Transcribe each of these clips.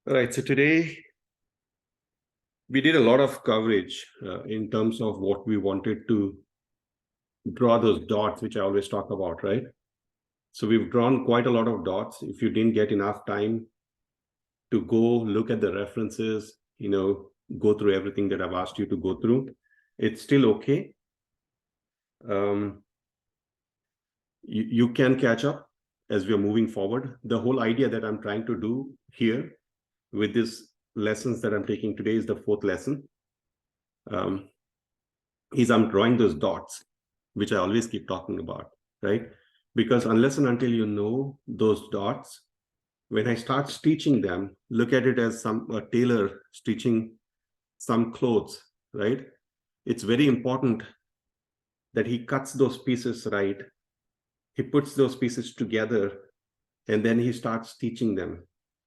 All right, so today we did a lot of coverage in terms of what we wanted to draw those dots, which I always talk about, right? So we've drawn quite a lot of dots. If you didn't get enough time to go look at the references, go through everything that I've asked you to go through, it's still okay. You can catch up as we're moving forward. The whole idea that I'm trying to do here with these lessons that I'm taking today is the fourth lesson. Is I'm drawing those dots, which I always keep talking about, right? Because unless and until you know those dots, when I start stitching them, look at it as a tailor stitching some clothes, right? It's very important that he cuts those pieces right. He puts those pieces together and then he starts stitching them.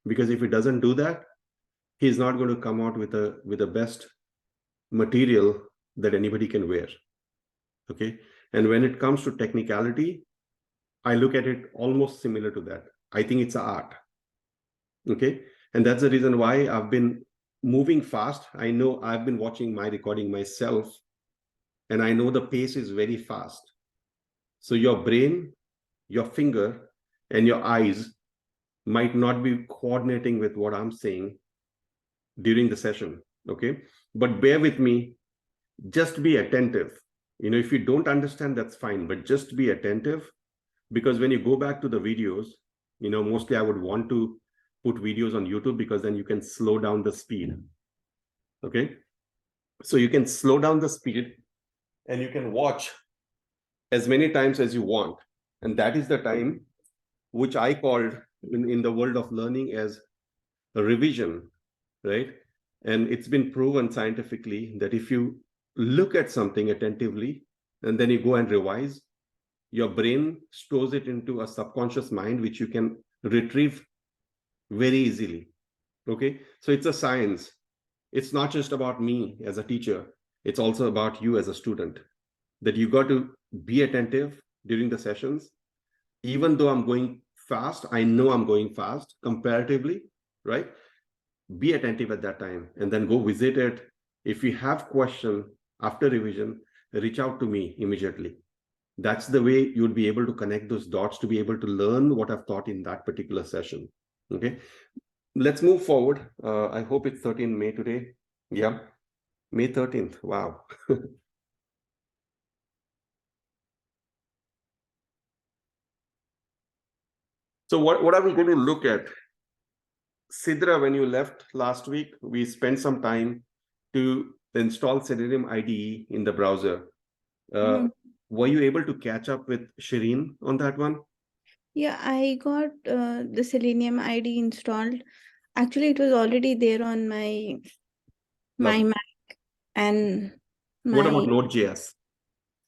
Because if he doesn't do that, he's not going to come out with the best material that anybody can wear. Okay. And when it comes to technicality, I look at it almost similar to that. I think it's an art. Okay. And that's the reason why I've been moving fast. I know I've been watching my recording myself, and I know the pace is very fast. So your brain, your finger, and your eyes might not be coordinating with what I'm saying during the session. Okay. But bear with me, just be attentive. If you don't understand, that's fine, but just be attentive. Because when you go back to the videos, mostly I would want to put videos on YouTube because then you can slow down the speed. Okay. So you can slow down the speed and you can watch as many times as you want. And that is the time which I called in the world of learning as a revision, right? And it's been proven scientifically that if you look at something attentively and then you go and revise, your brain stores it into a subconscious mind, which you can retrieve very easily. Okay. So it's a science. It's not just about me as a teacher. It's also about you as a student, that you got to be attentive during the sessions. Even though I'm going fast, I know I'm going fast comparatively, right? Be attentive at that time and then go visit it. If you have question after revision, reach out to me immediately. That's the way you'll be able to connect those dots to be able to learn what I've taught in that particular session. Okay, let's move forward. I hope it's 13 May today. Yeah, May 13th. Wow. So what are we going to look at? Sidra, when you left last week, we spent some time to install Selenium IDE in the browser. Were you able to catch up with Shireen on that one? Yeah, I got the Selenium IDE installed. Actually, it was already there on my Mac and what about Node.js?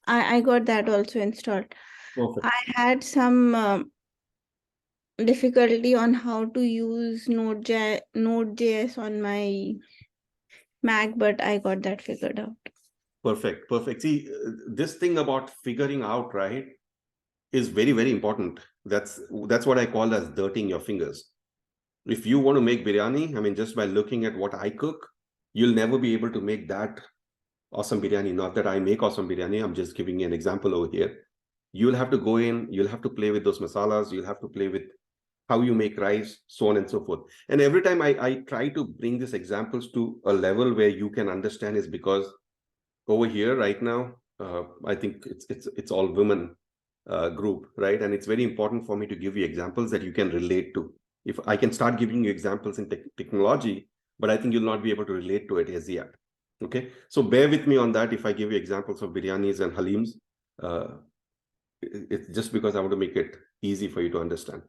I got that also installed. Perfect. I had some difficulty on how to use Node.js on my Mac, but I got that figured out. Perfect. See, this thing about figuring out, right, is very, very important. That's what I call as dirting your fingers. If you want to make biryani, I mean, just by looking at what I cook, you'll never be able to make that awesome biryani. Not that I make awesome biryani, I'm just giving you an example over here. You'll have to go in, you'll have to play with those masalas, you'll have to play with how you make rice, so on and so forth. And every time I try to bring these examples to a level where you can understand is because over here right now, I think it's all women group, right? And it's very important for me to give you examples that you can relate to. If I can start giving you examples in technology, but I think you'll not be able to relate to it as yet. Okay, so bear with me on that. If I give you examples of biryanis and halims, it's just because I want to make it easy for you to understand.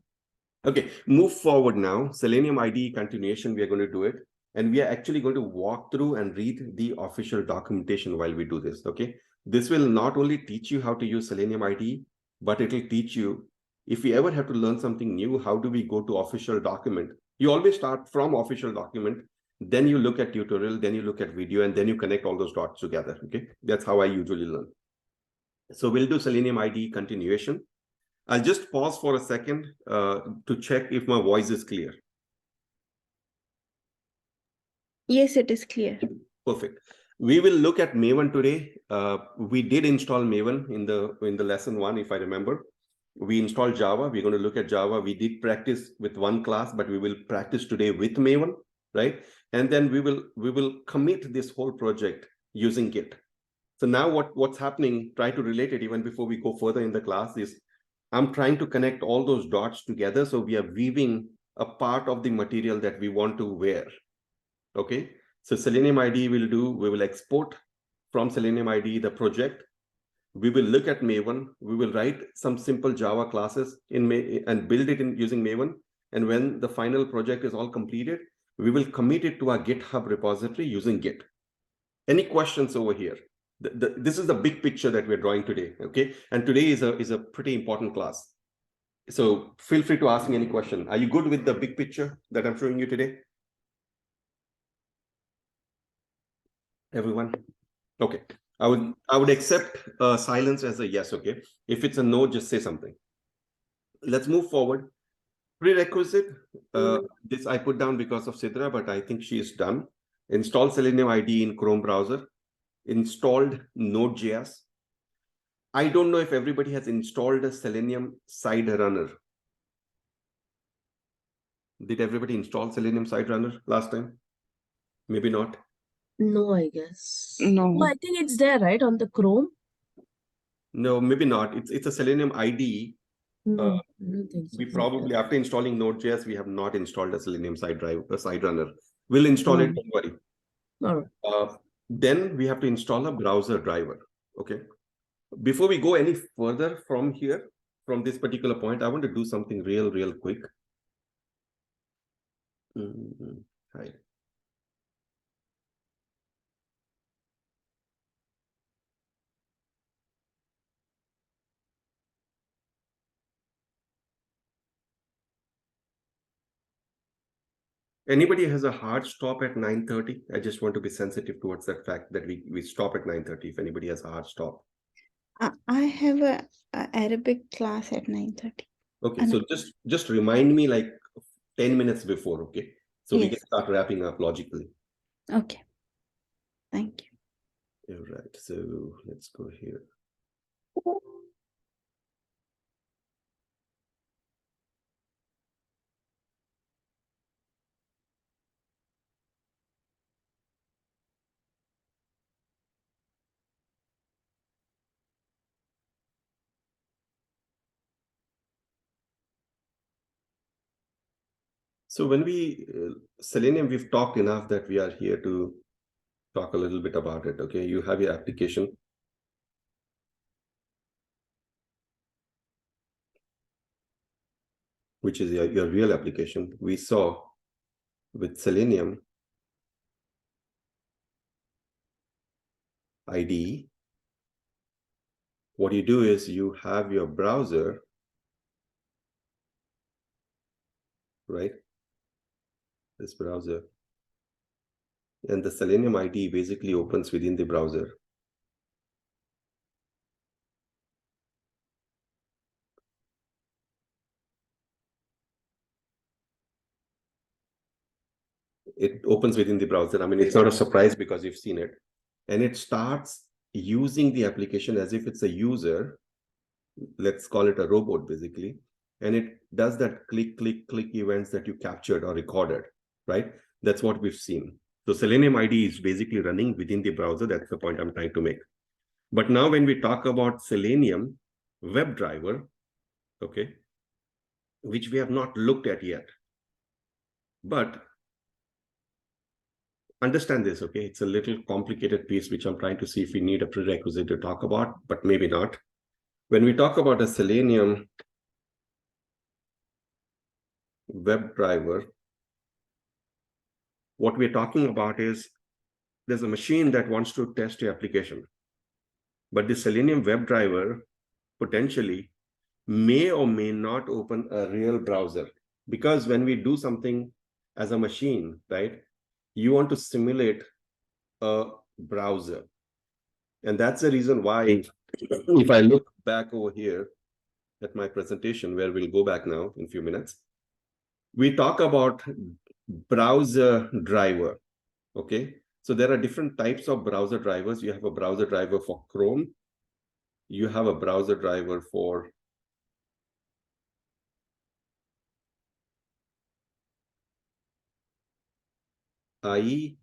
Okay, move forward now. Selenium IDE continuation, we are going to do it. And we are actually going to walk through and read the official documentation while we do this, okay? This will not only teach you how to use Selenium IDE, but it will teach you, if you ever have to learn something new, how do we go to official document? You always start from official document, then you look at tutorial, then you look at video, and then you connect all those dots together, okay? That's how I usually learn. So we'll do Selenium IDE continuation. I'll just pause for a second to check if my voice is clear. Yes, it is clear. Perfect. We will look at Maven today. We did install Maven in the lesson 1, if I remember. We installed Java. We're going to look at Java. We did practice with one class, but we will practice today with Maven, right? And then we will commit this whole project using Git. So now what's happening, try to relate it even before we go further in the class, is I'm trying to connect all those dots together. So we are weaving a part of the material that we want to wear. Okay. So Selenium IDE we will export from Selenium IDE the project. We will look at Maven. We will write some simple Java classes and build it in using Maven. And when the final project is all completed, we will commit it to our GitHub repository using Git. Any questions over here? This is the big picture that we're drawing today. Okay. And today is a pretty important class. So feel free to ask me any question. Are you good with the big picture that I'm showing you today? Everyone? Okay. I would accept silence as a yes. Okay. If it's a no, just say something. Let's move forward. Prerequisite. This I put down because of Sidra, but I think she is done. Install Selenium IDE in Chrome browser. Installed Node.js. I don't know if everybody has installed a Selenium side runner. Did everybody install Selenium side runner last time? Maybe not. No, I guess. No. Oh, I think it's there, right, on the Chrome? No, maybe not. It's a Selenium IDE. No, I don't think so. We probably, after installing Node.js, we have not installed a Selenium side runner. We'll install it, don't worry. All right. Then we have to install a browser driver. Okay. Before we go any further from here, from this particular point, I want to do something real quick. Hi. Anybody has a hard stop at 9:30? I just want to be sensitive towards that fact that we stop at 9:30 if anybody has a hard stop. I have a Arabic class at 9:30. Okay, so just remind me like 10 minutes before, okay? So we Yes. can start wrapping up logically. Okay. Thank you. All right, so let's go here. So when we, Selenium, we've talked enough that we are here to talk a little bit about it, okay? You have your application. Which is your real application. We saw with Selenium IDE, what you do is you have your browser, right? This browser. And the Selenium IDE basically opens within the browser. It opens within the browser. I mean, it's not a surprise because you've seen it. And it starts using the application as if it's a user. Let's call it a robot, basically. And it does that click, click, click events that you captured or recorded, right? That's what we've seen. So Selenium IDE is basically running within the browser. That's the point I'm trying to make. But now when we talk about Selenium WebDriver, okay, which we have not looked at yet, but understand this, okay? It's a little complicated piece, which I'm trying to see if we need a prerequisite to talk about, but maybe not. When we talk about a Selenium WebDriver, what we're talking about is there's a machine that wants to test your application. But the Selenium WebDriver potentially may or may not open a real browser. Because when we do something as a machine, right, you want to simulate a browser. And that's the reason why, if I look back over here at my presentation, where we'll go back now in a few minutes, we talk about browser driver. Okay, so there are different types of browser drivers. You have a browser driver for Chrome. You have a browser driver for IE.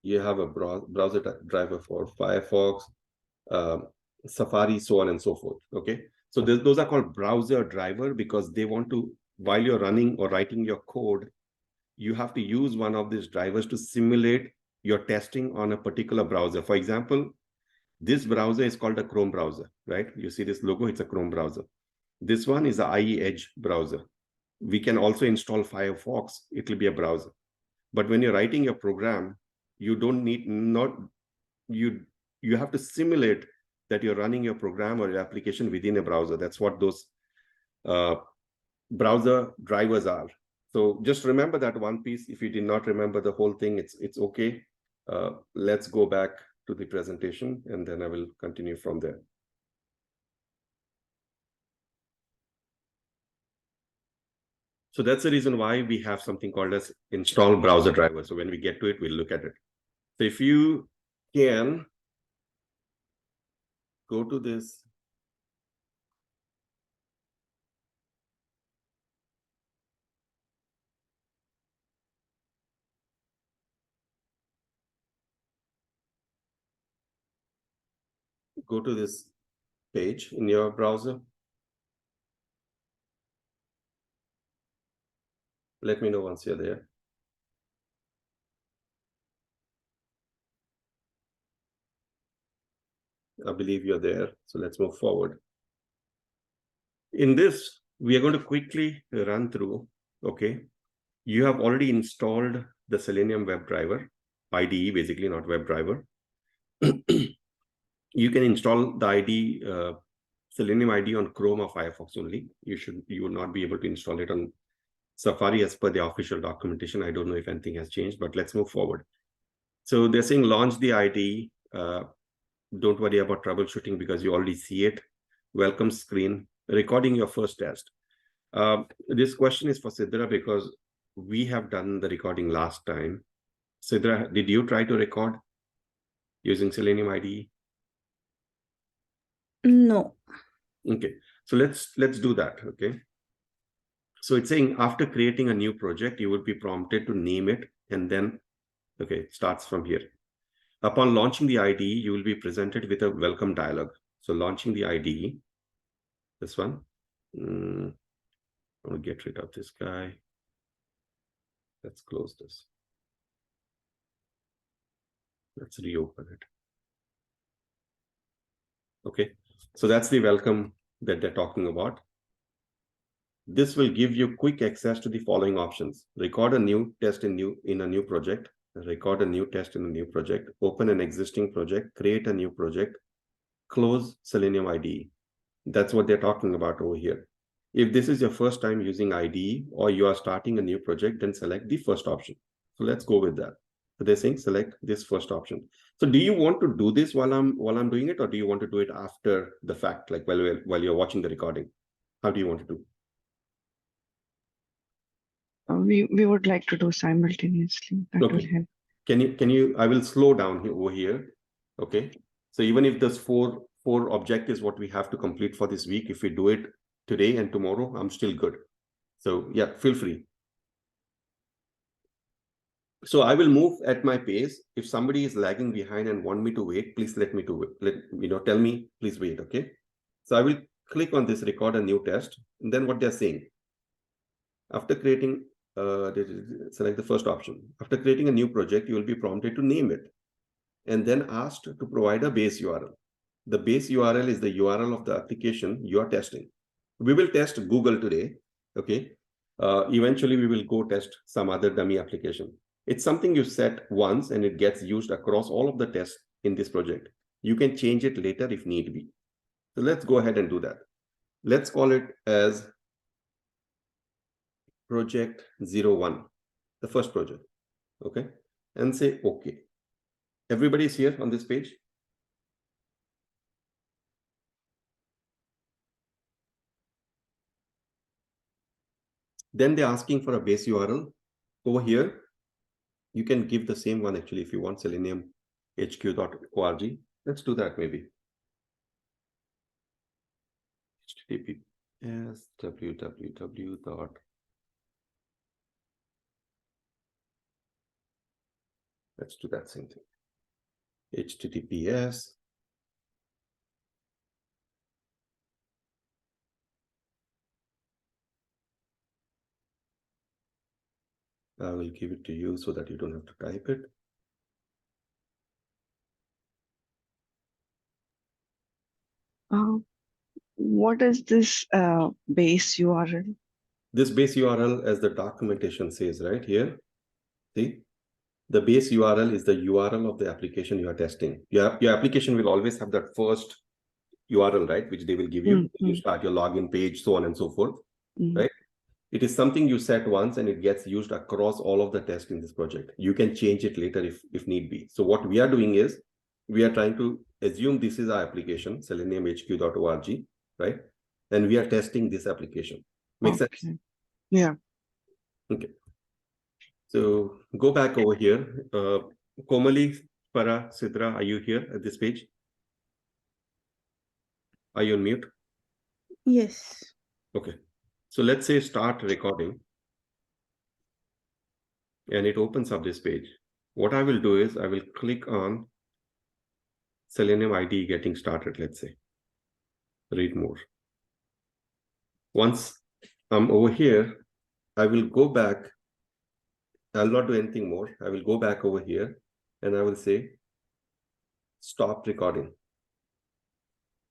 You have a browser driver for Firefox, Safari, so on and so forth. Okay, so those are called browser driver because they want to, while you're running or writing your code, you have to use one of these drivers to simulate your testing on a particular browser. For example, this browser is called a Chrome browser, right? You see this logo, it's a Chrome browser. This one is the IE Edge browser. We can also install Firefox, it will be a browser. But when you're writing your program, you don't need, you have to simulate that you're running your program or your application within a browser. That's what those browser drivers are. So just remember that one piece. If you did not remember the whole thing, it's okay. Let's go back to the presentation and then I will continue from there. So that's the reason why we have something called as install browser driver. So when we get to it, we'll look at it. So if you can go to this. Go to this page in your browser. Let me know once you're there. I believe you're there. So let's move forward. In this, we are going to quickly run through, okay? You have already installed the Selenium WebDriver, IDE, basically not WebDriver. You can install the IDE, Selenium IDE on Chrome or Firefox only. You will not be able to install it on Safari as per the official documentation. I don't know if anything has changed, but let's move forward. So they're saying launch the IDE. Don't worry about troubleshooting because you already see it. Welcome screen, recording your first test. This question is for Sidra because we have done the recording last time. Sidra, did you try to record using Selenium IDE? No. Okay, so let's do that. Okay, so it's saying after creating a new project, you would be prompted to name it, and then okay, it starts from here. Upon launching the IDE, you will be presented with a welcome dialog. So launching the IDE, this one. I'll get rid of this guy. Let's close this. Let's reopen it. Okay, so that's the welcome that they're talking about. This will give you quick access to the following options. Record a new test in a new project, record a new test in a new project, open an existing project, create a new project, close Selenium IDE. That's what they're talking about over here. If this is your first time using IDE or you are starting a new project, then select the first option. So let's go with that. So they're saying select this first option. So do you want to do this while I'm doing it, or do you want to do it after the fact, like while you're watching the recording? How do you want to do? We would like to do simultaneously. That will help. Can you I will slow down over here. Okay, so even if there's four objectives what we have to complete for this week, if we do it today and tomorrow, I'm still good. So yeah, feel free. So I will move at my pace. If somebody is lagging behind and want me to wait, please let me tell me, please wait. Okay, so I will click on this record a new test, and then what they're saying, after creating select the first option. After creating a new project, you will be prompted to name it and then asked to provide a base URL. The base URL is the URL of the application you are testing. We will test Google today. Okay. Eventually, we will go test some other dummy application. It's something you set once and it gets used across all of the tests in this project. You can change it later if need be. So let's go ahead and do that. Let's call it as project 01, the first project. Okay, and say okay. Everybody's here on this page. Then they're asking for a base URL. over here, you can give the same one actually if you want, seleniumhq.org. Let's do that maybe. HTTPS www. Let's do that same thing. HTTPS. I will give it to you so that you don't have to type it. What is this base URL? This base URL, as the documentation says right here, see, the base URL is the URL of the application you are testing. Your application will always have that first URL, right, which they will give you. You start your login page, so on and so forth, right? It is something you set once and it gets used across all of the tests in this project. You can change it later if need be. So what we are doing is we are trying to assume this is our application, seleniumhq.org, right? And we are testing this application. Makes sense? Yeah. Okay. So go back over here. Komali, Para, Sidra, are you here at this page? Are you on mute? Yes. Okay. So let's say start recording. And it opens up this page. What I will do is I will click on Selenium IDE getting started, let's say. Read more. Once I'm over here, I will go back. I'll not do anything more. I will go back over here and I will say, stop recording.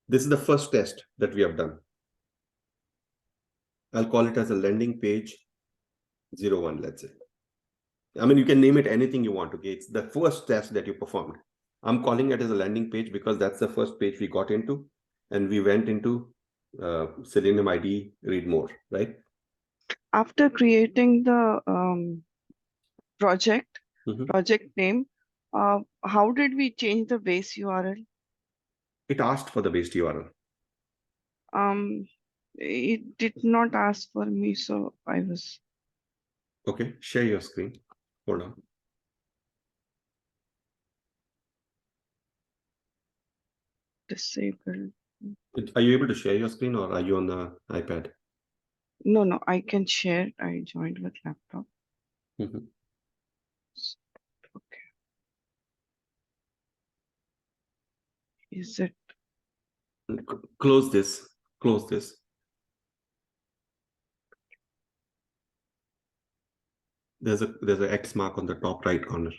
This is the first test that we have done. I'll call it as a landing page 01, let's say. I mean, you can name it anything you want, okay? It's the first test that you performed. I'm calling it as a landing page because that's the first page we got into, and we went into Selenium IDE read more, right? After creating the project name, how did we change the base URL? It asked for the base URL. It did not ask for me, so I was. Okay, share your screen. Hold on. Disabled. Are you able to share your screen or are you on the iPad? No, I can share. I joined with laptop. Okay. Is it? Close this. Close this. There's a X mark on the top right corner.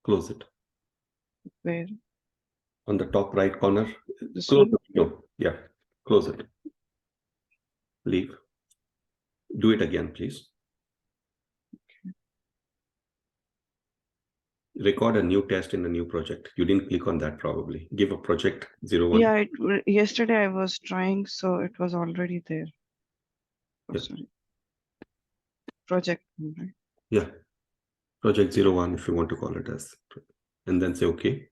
Close it. Where? On the top right corner. This Close one? it. No. Yeah. Close it. Leave. Do it again, please. Record a new test in a new project. You didn't click on that probably. Give a project 01. Yeah, yesterday I was trying, so it was already there. Oh, Yeah. sorry. Project, right? Yeah. Project 01, if you want to call it as. And then say okay.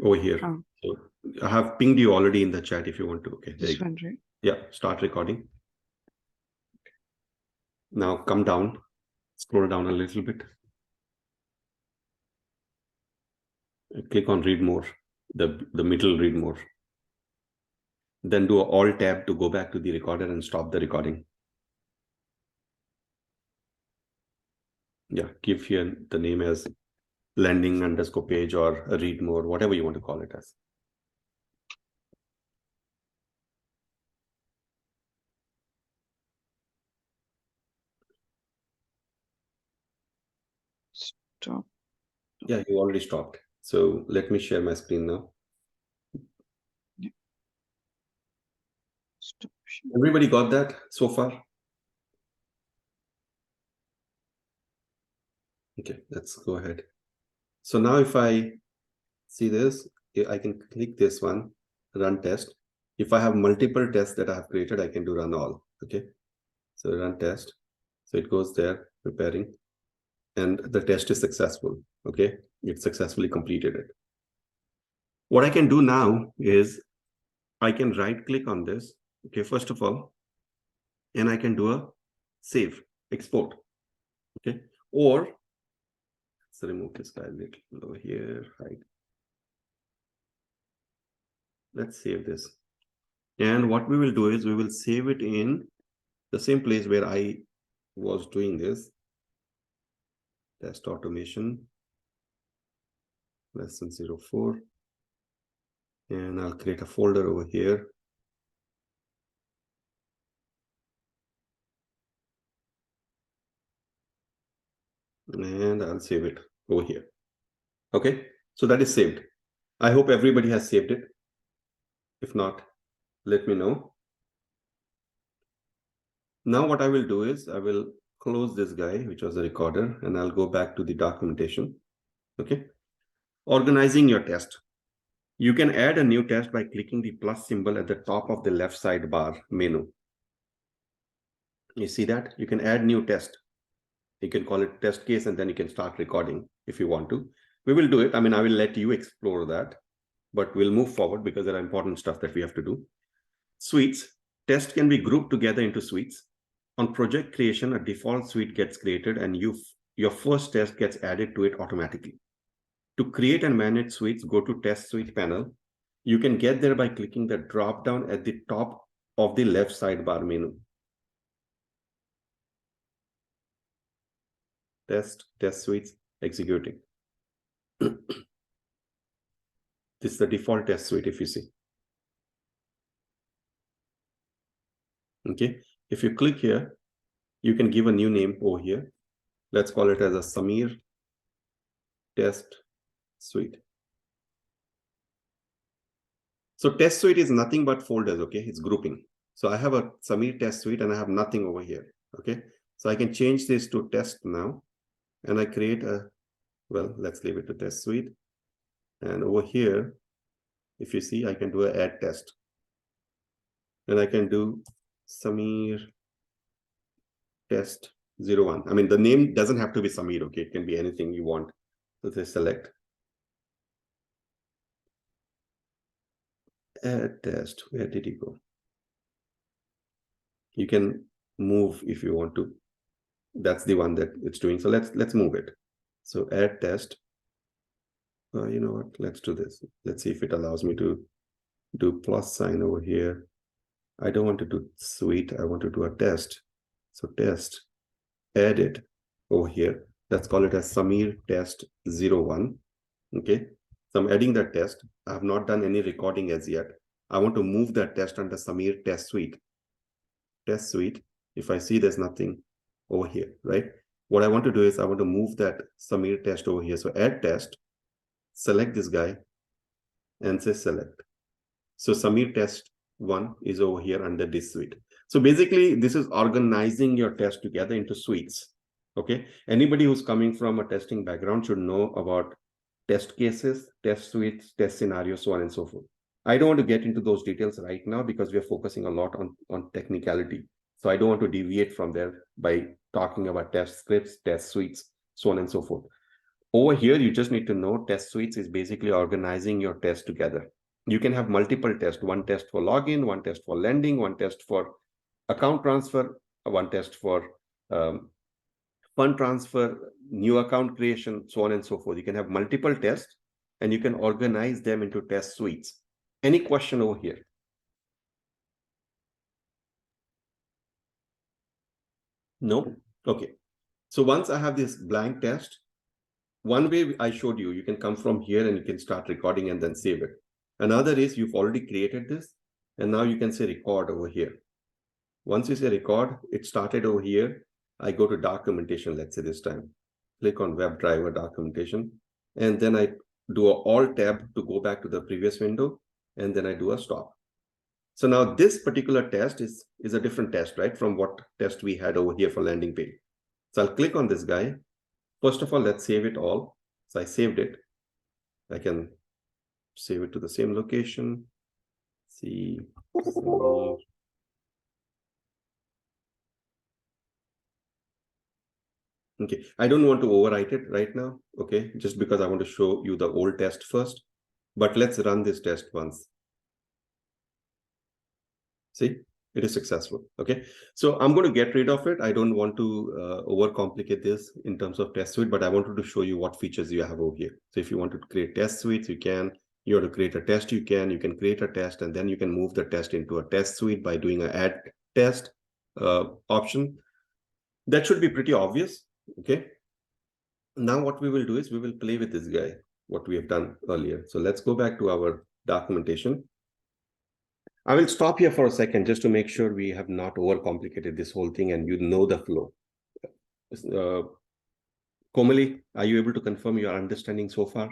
Over here. Oh. So I have pinged you already in the chat if you want to. Okay. This one, right? Yeah. Start recording. Now come down. Scroll down a little bit. Click on read more. The middle read more. Then do a alt tab to go back to the recorder and stop the recording. Yeah, give here the name as landing_page or read more, whatever you want to call it as. Stop. Yeah, you already stopped. So let me share my screen now. Stop. Everybody got that so far? Okay, let's go ahead. So now if I see this, I can click this one, run test. If I have multiple tests that I have created, I can do run all. Okay, so run test. So it goes there, preparing, and the test is successful. Okay, it successfully completed it. What I can do now is I can right click on this. Okay, first of all, and I can do a save, export. Okay, or let's remove this guy a little over here, hide. Let's save this. And what we will do is we will save it in the same place where I was doing this. Test automation, lesson 04. And I'll create a folder over here. And I'll save it over here. Okay, so that is saved. I hope everybody has saved it. If not, let me know. Now what I will do is I will close this guy, which was the recorder, and I'll go back to the documentation. Okay, organizing your test. You can add a new test by clicking the plus symbol at the top of the left sidebar menu. You see that? You can add new test. You can call it test case, and then you can start recording if you want to. We will do it. I mean, I will let you explore that, but we'll move forward because there are important stuff that we have to do. Suites. Test can be grouped together into suites. On project creation, a default suite gets created and your first test gets added to it automatically. To create and manage suites, go to Test Suite panel. You can get there by clicking the drop down at the top of the left sidebar menu. Test suites, executing. This is the default test suite if you see. Okay, if you click here, you can give a new name over here. Let's call it as a Samir test suite. So test suite is nothing but folders, okay? It's grouping. So I have a Samir test suite and I have nothing over here, okay? So I can change this to test now and I create a, well, let's leave it to test suite. And over here, if you see, I can do an add test. And I can do Samir test 01. I mean, the name doesn't have to be Samir, okay? It can be anything you want. So say select. Add test, where did he go? You can move if you want to. That's the one that it's doing. So let's move it. So add test. You know what? Let's do this. Let's see if it allows me to do plus sign over here. I don't want to do suite. I want to do a test. So test, add it over here. Let's call it as Samir test 01. Okay. So I'm adding that test. I have not done any recording as yet. I want to move that test under Samir test suite. Test suite. If I see there's nothing over here, right? What I want to do is I want to move that Samir test over here. So add test, select this guy and say select. So Samir test 1 is over here under this suite. So basically this is organizing your test together into suites. Okay. Anybody who's coming from a testing background should know about test cases, test suites, test scenarios, so on and so forth. I don't want to get into those details right now because we are focusing a lot on technicality. So I don't want to deviate from there by talking about test scripts, test suites, so on and so forth. Over here, you just need to know test suites is basically organizing your test together. You can have multiple tests, one test for login, one test for lending, one test for account transfer, one test for fund transfer, new account creation, so on and so forth. You can have multiple tests and you can organize them into test suites. Any question over here? No? Okay. So once I have this blank test, one way I showed you, you can come from here and you can start recording and then save it. Another is you've already created this and now you can say record over here. Once you say record, it started over here. I go to documentation, let's say this time. Click on WebDriver documentation. And then I do an Alt tab to go back to the previous window. And then I do a stop. So now this particular test is a different test, right? From what test we had over here for landing page. So I'll click on this guy. First of all, let's save it all. So I saved it. I can save it to the same location. See. Okay, I don't want to overwrite it right now, okay, just because I want to show you the old test first, but let's run this test once. See, It is successful. Okay. So I'm going to get rid of it. I don't want to overcomplicate this in terms of test suite, but I wanted to show you what features you have over here. So if you want to create test suites, you can. You want to create a test, you can create a test, and then you can move the test into a test suite by doing an add test option. That should be pretty obvious. Okay. Now what we will do is we will play with this guy, what we have done earlier. So let's go back to our documentation. I will stop here for a second just to make sure we have not overcomplicated this whole thing and you know the flow. Komali, are you able to confirm your understanding so far?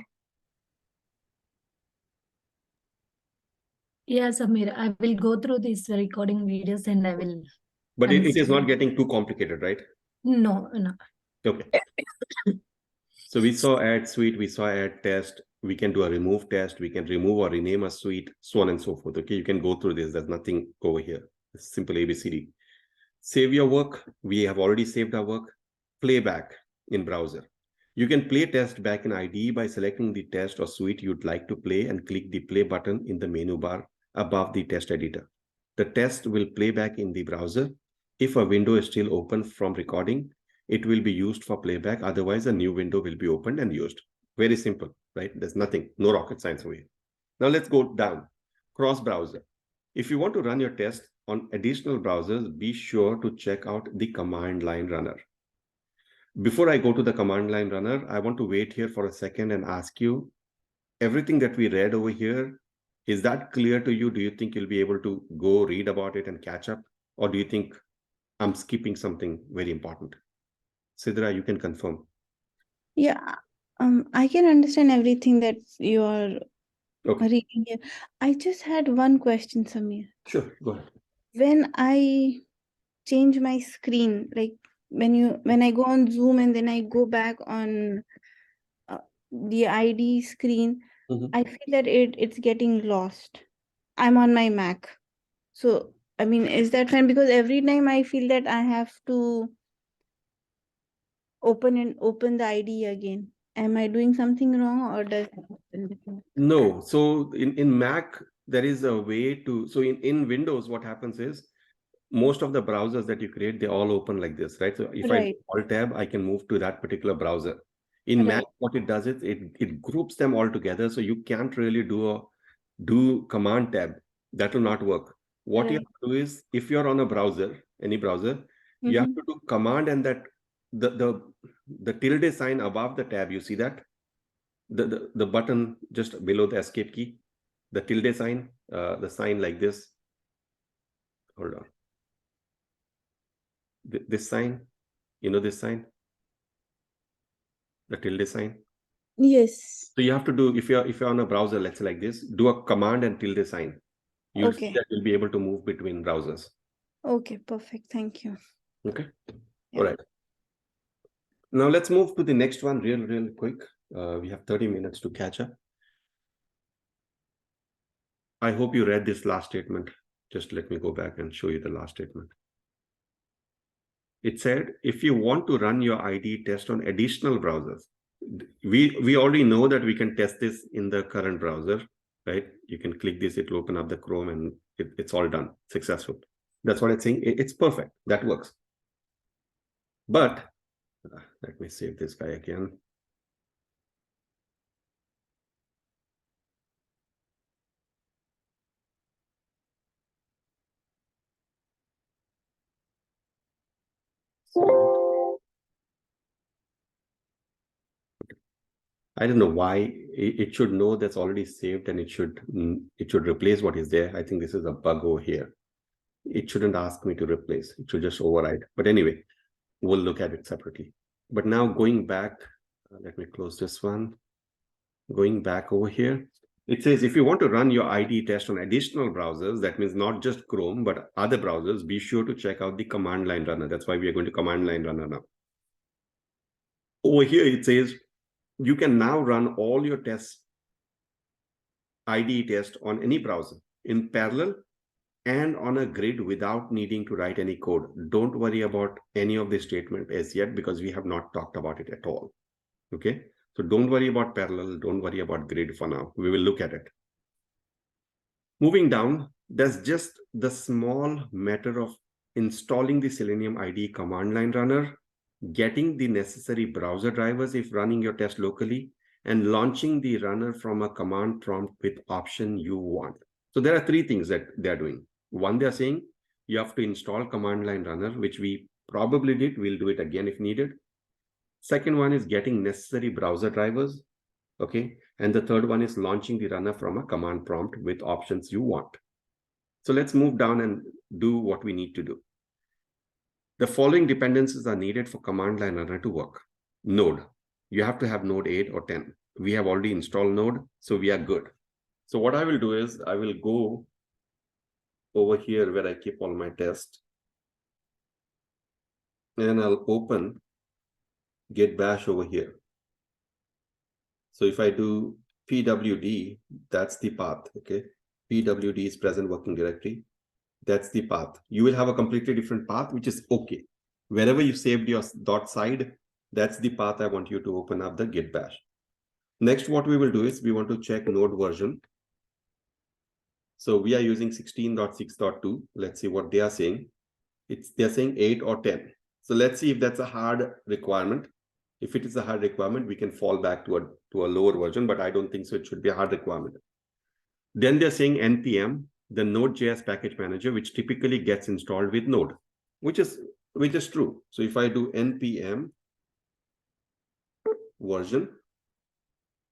Yes, Amir, I will go through these recording videos and I will. But it is understand. not getting too complicated, right? No. Okay. So we saw add suite, we saw add test, we can do a remove test, we can remove or rename a suite, so on and so forth. Okay, you can go through this. There's nothing over here. It's simple ABCD. Save your work. We have already saved our work. Playback in browser. You can play test back in IDE by selecting the test or suite you'd like to play and click the play button in the menu bar above the test editor. The test will play back in the browser. If a window is still open from recording, it will be used for playback. Otherwise, a new window will be opened and used. Very simple, right? There's nothing, no rocket science over here. Now let's go down. Cross browser. If you want to run your test on additional browsers, be sure to check out the command line runner. Before I go to the command line runner, I want to wait here for a second and ask you, everything that we read over here, is that clear to you? Do you think you'll be able to go read about it and catch up? Or do you think I'm skipping something very important? Sidra, you can confirm. Yeah, I can understand everything that you are Okay, reading here. I just had one question, Samir. sure, go ahead. When I change my screen, like when I go on Zoom and then I go back on the ID screen, Mhm. I feel that it's getting lost. I'm on my Mac. So, I mean, is that fine? Because every time I feel that I have to open the ID again. Am I doing something wrong, or does it happen different? No, so in Mac, there is a way to, so in Windows, what happens is, most of the browsers that you create, they all open like this, right? So if I Right. Alt tab, I can move to that particular browser. In Mac, Right. what it does is it groups them all together, so you can't really do command tab. That will not work. What you Right. have to do is, if you're on a browser, any browser, you have to do command and that the tilde sign above the tab, you see that? The button just below the escape key, the tilde sign, the sign like this. Hold on. This sign, you know this sign, the tilde sign. Yes. So you have to do, if you're on a browser, let's say like this, do a command and tilde sign. You'll see Okay. that you'll be able to move between browsers. Okay. Perfect. Thank you. Okay. Yeah. All right. Now let's move to the next one real quick. We have 30 minutes to catch up. I hope you read this last statement. Just let me go back and show you the last statement. It said, if you want to run your IDE test on additional browsers, we already know that we can test this in the current browser, right? You can click this, it will open up the Chrome and it's all done, successful. That's what it's saying. It's perfect. That works. But let me save this guy again. I don't know why it should know that's already saved and it should replace what is there. I think this is a bug over here. It shouldn't ask me to replace. It should just override. But anyway, we'll look at it separately. But now going back, let me close this one. Going back over here, it says if you want to run your IDE test on additional browsers, that means not just Chrome, but other browsers, be sure to check out the command line runner. That's why we are going to command line runner now. Over here, it says you can now run all your tests, IDE test on any browser in parallel and on a grid without needing to write any code. Don't worry about any of this statement as yet because we have not talked about it at all. Okay, so don't worry about parallel, don't worry about grid for now. We will look at it. Moving down, there's just the small matter of installing the Selenium IDE command line runner, getting the necessary browser drivers if running your test locally, and launching the runner from a command prompt with option you want. So there are three things that they're doing. One, they're saying you have to install command line runner, which we probably did. We'll do it again if needed. Second one is getting necessary browser drivers. Okay. And the third one is launching the runner from a command prompt with options you want. So let's move down and do what we need to do. The following dependencies are needed for command line runner to work. Node. You have to have Node 8 or 10. We have already installed Node, so we are good. So what I will do is I will go over here where I keep all my tests. And I'll open Git bash over here. So if I do pwd, that's the path, okay? Pwd is present working directory. That's the path. You will have a completely different path, which is okay. Wherever you saved your .side, that's the path I want you to open up the Git bash. Next, what we will do is we want to check node version. So we are using 16.6.2. Let's see what they are saying. They're saying 8 or 10. So let's see if that's a hard requirement. If it is a hard requirement, we can fall back to a lower version, but I don't think so. It should be a hard requirement. Then they're saying npm, the Node.js package manager, which typically gets installed with Node, which is true. So if I do npm version,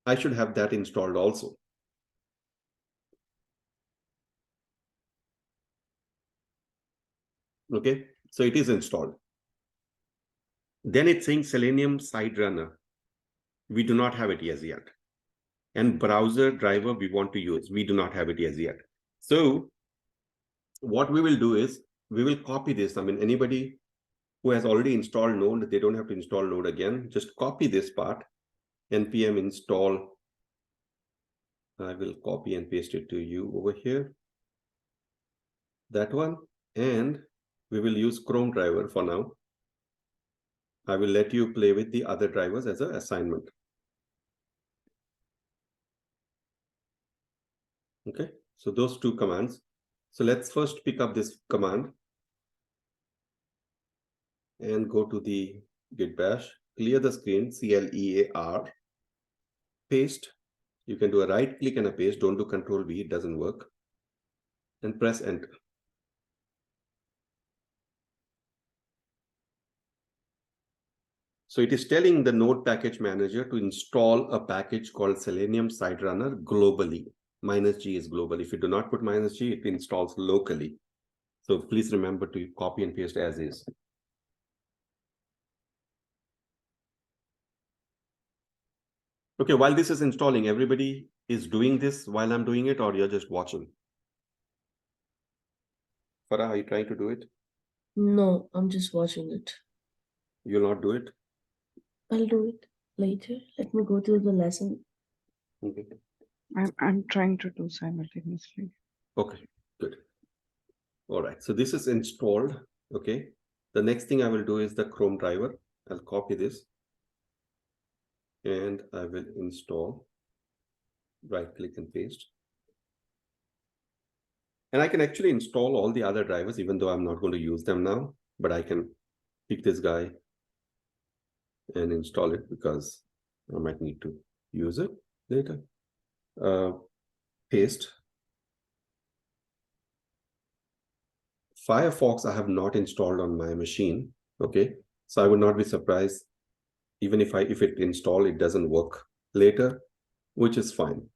I should have that installed also. Okay, so it is installed. Then it's saying Selenium side runner. We do not have it as yet. And browser driver we want to use. We do not have it as yet. So what we will do is we will copy this. I mean, anybody who has already installed Node, they don't have to install Node again. Just copy this part, npm install. I will copy and paste it to you over here. That one. And we will use Chrome driver for now. I will let you play with the other drivers as an assignment. Okay, so those two commands. So let's first pick up this command and go to the git bash, clear the screen, clear, paste. You can do a right click and a paste. Don't do Control V, it doesn't work. And press enter. So it is telling the Node package manager to install a package called Selenium side runner globally. -G is global. If you do not put -G, it installs locally. So please remember to copy and paste as is. Okay, while this is installing, everybody is doing this while I'm doing it, or you're just watching? Farah, are you trying to do it? No, I'm just watching it. You'll not do it? I'll do it later. Let me go through the lesson. Okay. I'm trying to do simultaneously. Okay, good. All right, so this is installed. Okay, the next thing I will do is the Chrome driver. I'll copy this and I will install. Right click and paste. And I can actually install all the other drivers, even though I'm not going to use them now, but I can pick this guy and install it because I might need to use it later. Paste. Firefox I have not installed on my machine. Okay, so I would not be surprised even if it install, it doesn't work later, which is fine.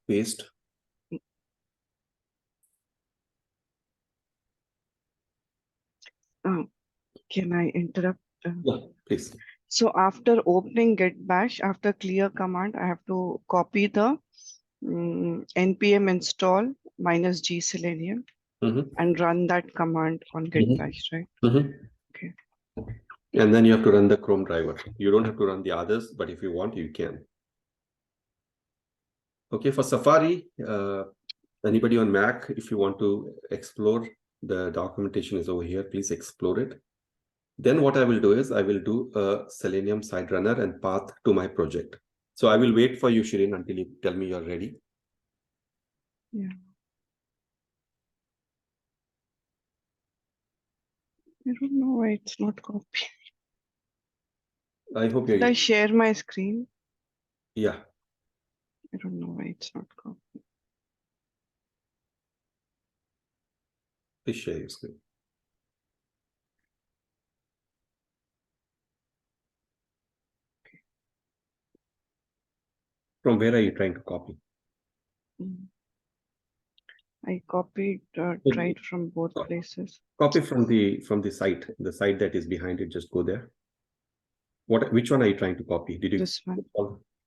Paste. Can I interrupt? Yeah, please. So after opening git bash, after clear command, I have to copy the npm install -G Selenium and run that command on git bash, right? Okay. And then you have to run the Chrome driver. You don't have to run the others, but if you want, you can. Okay, for Safari, anybody on Mac, if you want to explore, the documentation is over here. Please explore it. Then what I will do is I will do a Selenium side runner and path to my project. So I will wait for you, Shirin, until you tell me you're ready. Yeah. I don't know why it's not copied. I hope Did I you're, share my screen? yeah. I don't know why it's not copied. Please share your screen. From where are you trying to copy? Mm. I copied, tried from both places. Copy from the site that is behind it. Just go there. Which one are you trying to copy? Did you? This one.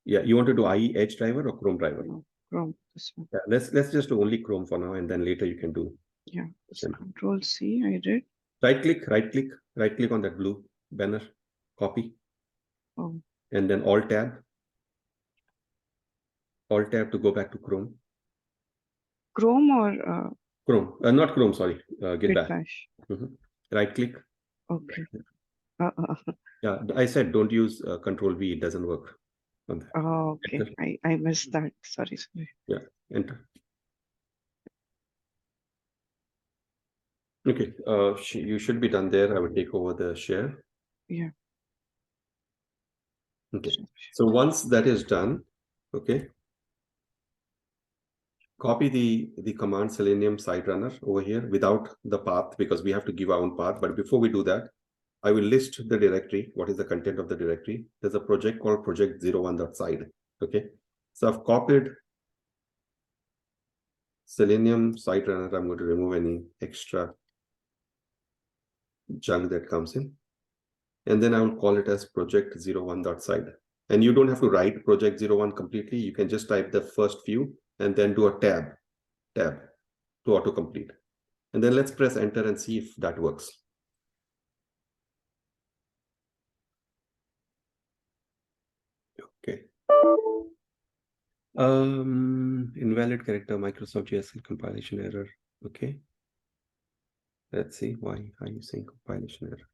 Yeah, you want to do IE Edge driver or Chrome driver? No, Chrome. This one. Yeah, let's just do only Chrome for now, and then later you can do. Yeah. Control C. I did. Right click on that blue banner, copy. Oh. And then Alt tab to go back to Chrome. Chrome or Chrome, not Chrome. Sorry, Git bash. Right click. Okay. Yeah, I said don't use Control V. It doesn't work. Oh, okay. Enter. I missed that. Sorry. Yeah, enter. Okay, you should be done there. I will take over the share. Yeah. Okay, so once that is done, okay, copy the command Selenium site runner over here without the path, because we have to give our own path. But before we do that, I will list the directory. What is the content of the directory? There's a project called project01.side. Okay, so I've copied Selenium site runner. I'm going to remove any extra junk that comes in. And then I will call it as project01.side. And you don't have to write project01 completely. You can just type the first few and then do a tab to autocomplete. And then let's press enter and see if that works. Okay. Invalid character, Microsoft JSL compilation error. Okay. Let's see, why are you saying compilation error?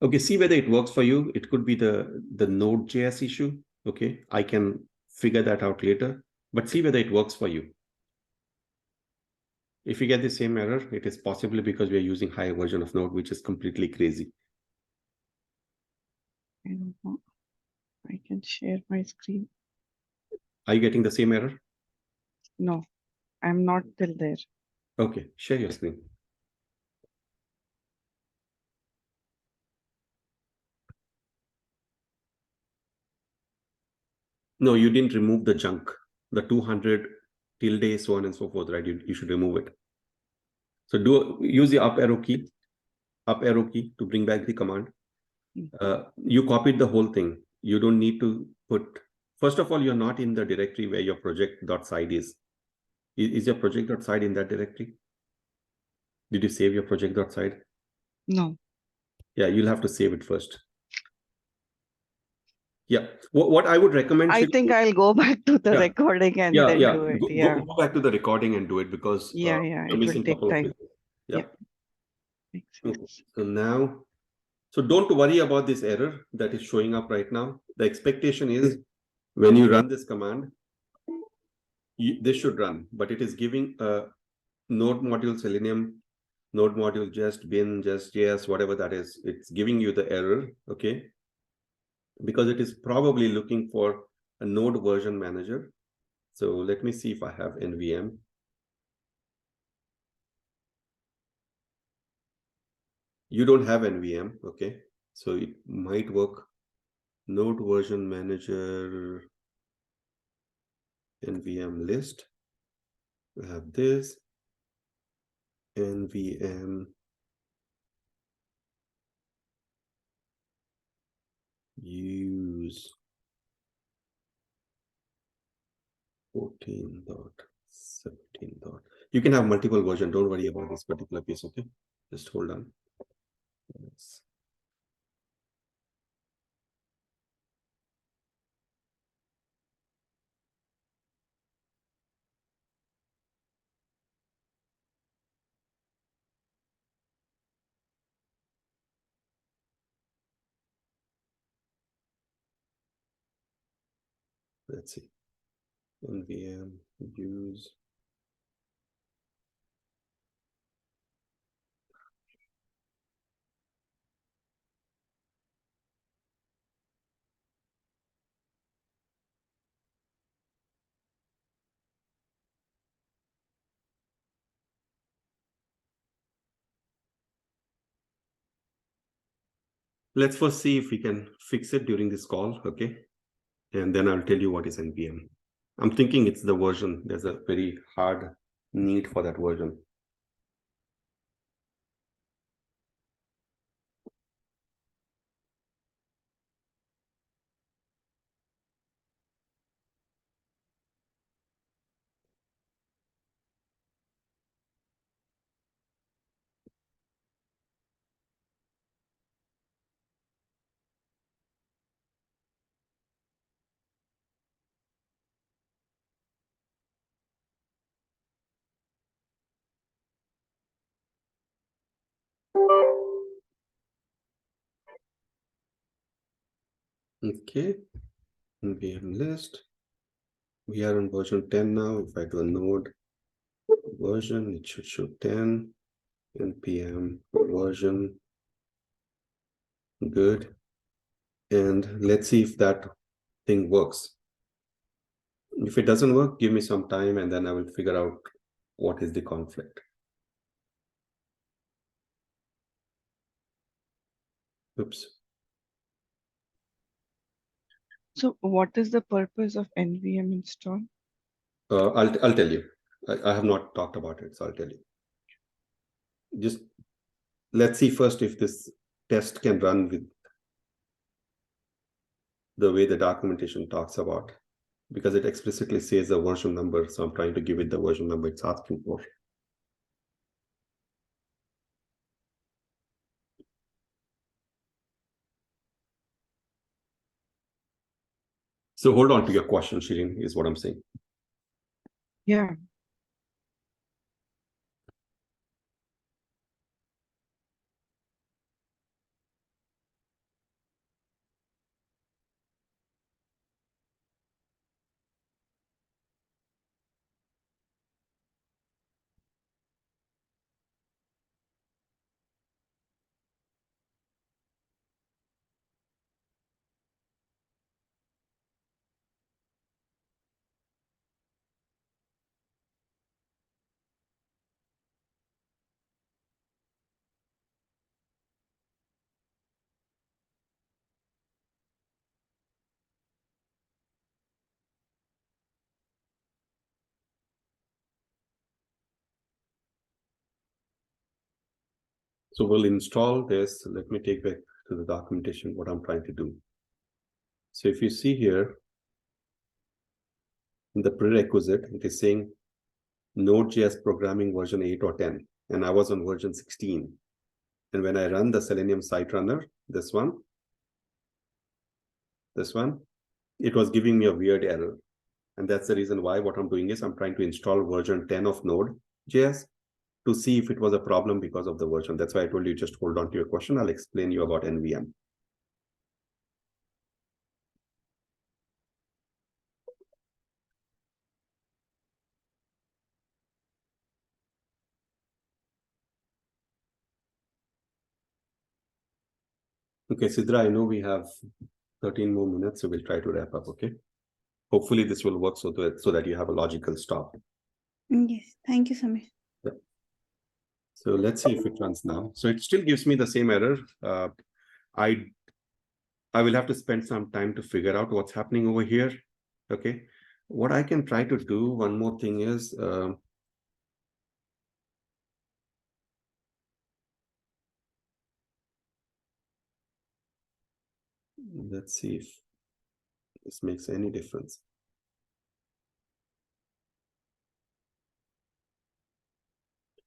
Okay, see whether it works for you. It could be the Node.js issue. Okay, I can figure that out later, but see whether it works for you. If you get the same error, it is possibly because we are using higher version of Node, which is completely crazy. I don't know. I can share my screen. Are you getting the same error? No, I'm not till there. Okay, share your screen. No, you didn't remove the junk, the 200 tilde, so on and so forth, right? You should remove it. So use the up arrow key to bring back the command. You copied the whole thing. You don't need to put, first of all, you're not in the directory where your project.side is. Is your project.side in that directory? Did you save your project.side? No. Yeah, you'll have to save it first. Yeah, what I would recommend. I think I'll go back to the recording and then do it. Go back to the recording and do it, because it will take time. Yeah. Makes sense. So now, so don't worry about this error that is showing up right now. The expectation is when you run this command, this should run, but it is giving a node module Selenium, node module just bin, just JS, whatever that is. It's giving you the error, okay? Because it is probably looking for a node version manager. So let me see if I have NVM. You don't have NVM, okay? So it might work. Node version manager, NVM list. We have this NVM use 14.17. You can have multiple versions. Don't worry about this particular piece, okay? Just hold on. Yes. Let's see. NVM use. Let's first see if we can fix it during this call, okay? And then I'll tell you what is NPM. I'm thinking it's the version. There's a very hard need for that version. Okay, NPM list. We are on version 10 now. If I do a node version, it should show 10. NPM version. Good. And let's see if that thing works. If it doesn't work, give me some time and then I will figure out what is the conflict. Oops. So what is the purpose of NVM install? I'll tell you. I have not talked about it, so I'll tell you. Just let's see first if this test can run with the way the documentation talks about, because it explicitly says a version number. So I'm trying to give it the version number it's asking for. So hold on to your question, Shirin, is what I'm saying. Yeah. So we'll install this. Let me take back to the documentation what I'm trying to do. So if you see here, in the prerequisite, it is saying Node.js programming version 8 or 10, and I was on version 16. And when I run the Selenium site runner, this one, it was giving me a weird error. And that's the reason why what I'm doing is I'm trying to install version 10 of Node.js to see if it was a problem because of the version. That's why I told you just hold on to your question. I'll explain you about NVM. Okay, Sidra, I know we have 13 more minutes, so we'll try to wrap up, okay? Hopefully this will work so that you have a logical stop. Yes, thank you, Samir. Yeah. So let's see if it runs now. So it still gives me the same error. I will have to spend some time to figure out what's happening over here, okay? What I can try to do, one more thing is, let's see if this makes any difference.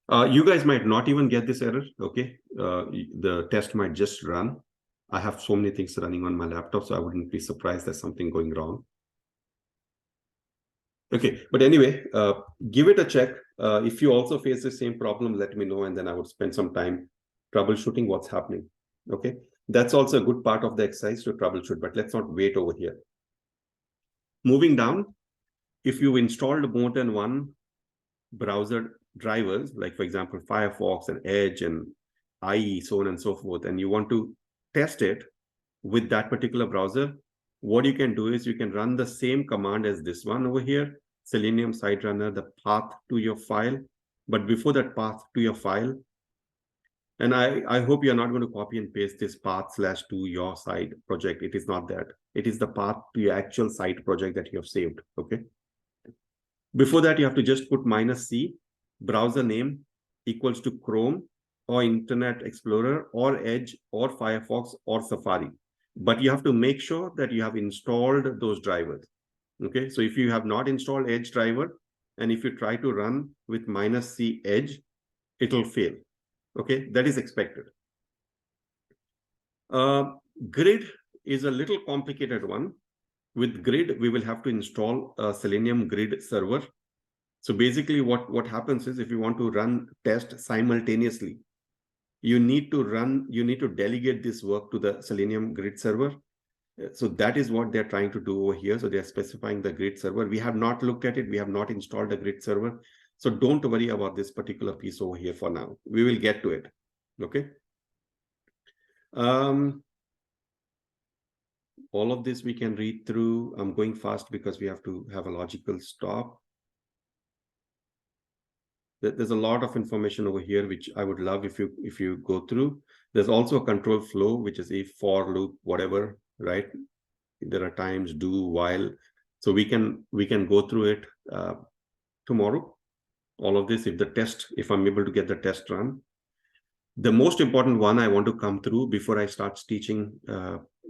You guys might not even get this error, okay? The test might just run. I have so many things running on my laptop, so I wouldn't be surprised there's something going wrong. Okay, but anyway, give it a check. If you also face the same problem, let me know, and then I would spend some time troubleshooting what's happening, okay? That's also a good part of the exercise to troubleshoot, but let's not wait over here. Moving down, if you've installed more than one browser drivers, like for example, Firefox and Edge and IE, so on and so forth, and you want to test it with that particular browser, what you can do is you can run the same command as this one over here, Selenium site runner, the path to your file. But before that path to your file, and I hope you're not going to copy and paste this path / to your side project. It is not that. It is the path to your actual site project that you have saved. Okay. Before that, you have to just put -C, browser name equals to Chrome or Internet Explorer or Edge or Firefox or Safari. But you have to make sure that you have installed those drivers. Okay. So if you have not installed Edge driver, and if you try to run with -C Edge, it'll fail. Okay, that is expected. Grid is a little complicated one. With Grid, we will have to install a Selenium Grid server. So basically what happens is if you want to run test simultaneously, you need to delegate this work to the Selenium Grid server. So that is what they're trying to do over here. So they're specifying the Grid server. We have not looked at it. We have not installed the Grid server. So don't worry about this particular piece over here for now. We will get to it. Okay. All of this we can read through. I'm going fast because we have to have a logical stop. There's a lot of information over here, which I would love if you go through. There's also a control flow, which is a for loop, whatever, right? There are times, do, while. So we can go through it tomorrow. All of this, if I'm able to get the test run. The most important one I want to come through before I start teaching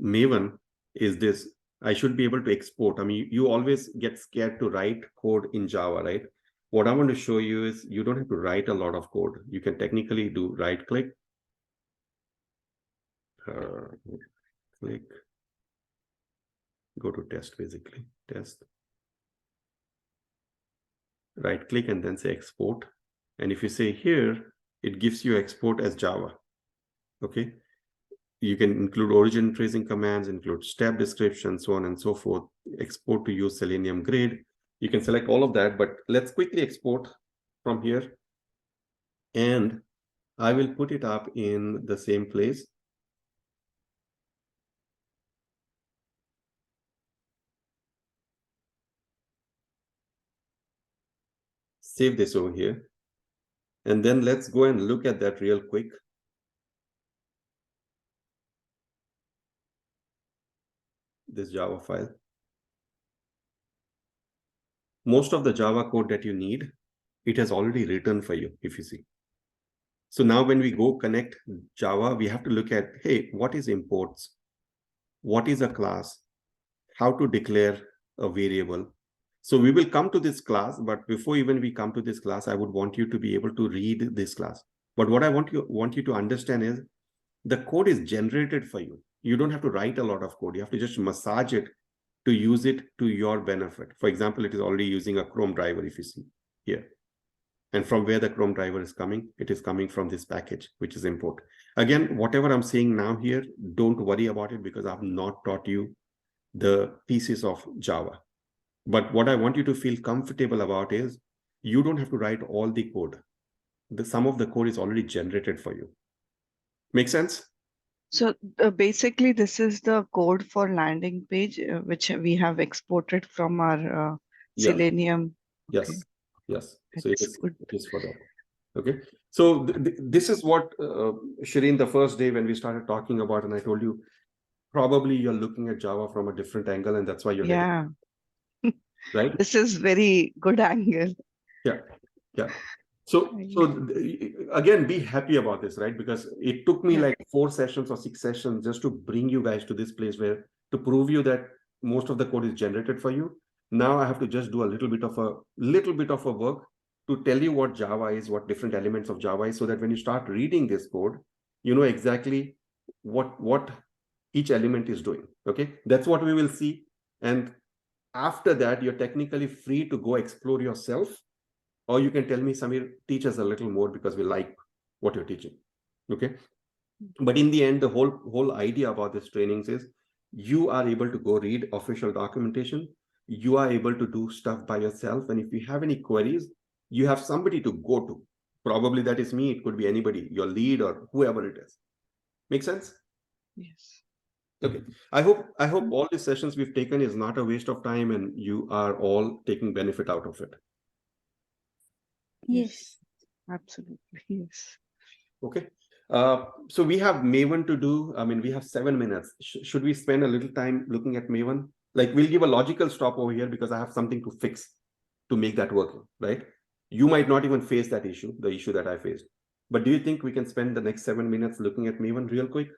Maven is this. I should be able to export. I mean, you always get scared to write code in Java, right? What I want to show you is you don't have to write a lot of code. You can technically do right click, click, go to test, basically, test. Right click and then say export. And if you say here, it gives you export as Java. Okay. You can include origin tracing commands, include step description, so on and so forth. Export to use Selenium Grid. You can select all of that, but let's quickly export from here. And I will put it up in the same place. Save this over here. And then let's go and look at that real quick. This Java file. Most of the Java code that you need, it has already written for you, if you see. So now when we go connect Java, we have to look at, hey, what is imports? What is a class? How to declare a variable? So we will come to this class, but before even we come to this class, I would want you to be able to read this class. But what I want you to understand is the code is generated for you. You don't have to write a lot of code. You have to just massage it to use it to your benefit. For example, it is already using a Chrome driver, if you see here. And from where the Chrome driver is coming, it is coming from this package, which is import. Again, whatever I'm saying now here, don't worry about it because I've not taught you the pieces of Java. But what I want you to feel comfortable about is you don't have to write all the code. Some of the code is already generated for you. Make sense? So basically, this is the code for landing page, which we have exported from our Selenium. Yes. Okay. Yes. That's So it is good. for that. Okay. So this is what, Shireen, the first day when we started talking about, and I told you, probably you're looking at Java from a different angle, and that's why you're getting, right? This is very good angle. Yeah. Yeah. So again, be happy about this, right? Because it took me like 4 sessions or 6 sessions just to bring you guys to this place where to prove you that most of the code is generated for you. Now I have to just do a little bit of a work to tell you what Java is, what different elements of Java is, so that when you start reading this code, you know exactly what each element is doing. Okay, that's what we will see. And after that, you're technically free to go explore yourself. Or you can tell me, Samir, teach us a little more because we like what you're teaching. Okay. But in the end, the whole idea about this trainings is you are able to go read official documentation. you are able to do stuff by yourself. And if you have any queries, you have somebody to go to. Probably that is me. It could be anybody, your lead or whoever it is. Make sense? Yes. Okay. I hope all the sessions we've taken is not a waste of time and you are all taking benefit out of it. Yes. Absolutely. Yes. Okay. So we have Maven to do. I mean, we have 7 minutes. Should we spend a little time looking at Maven? Like, we'll give a logical stop over here because I have something to fix to make that working, right? You might not even face that issue, the issue that I faced. But do you think we can spend the next 7 minutes looking at Maven real quick?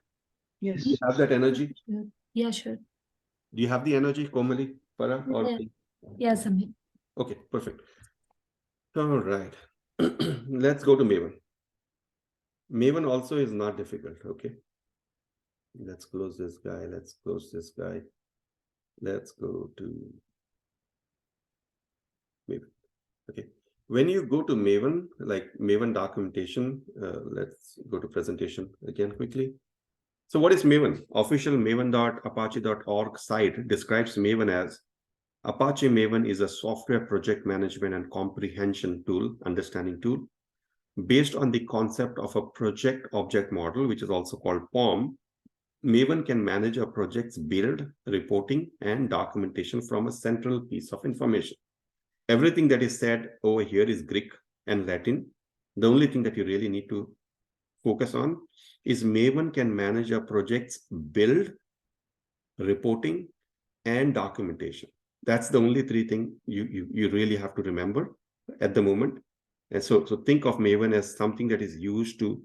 Yes. Do you have that energy? Sure. Yeah, sure. Do you have the energy, Komali, Farah? Or... Yeah. Yeah, Samir. Okay, perfect. All right. Let's go to Maven. Maven also is not difficult, okay? Let's close this guy. Let's close this guy. Let's go to Maven. Okay. When you go to Maven, like Maven documentation, let's go to presentation again quickly. So what is Maven? Official maven.apache.org site describes Maven as Apache Maven is a software project management and comprehension tool, understanding tool, based on the concept of a project object model, which is also called POM. Maven can manage a project's build, reporting, and documentation from a central piece of information. Everything that is said over here is Greek and Latin. The only thing that you really need to focus on is Maven can manage a project's build, reporting, and documentation. That's the only three things you really have to remember at the moment. And so think of Maven as something that is used to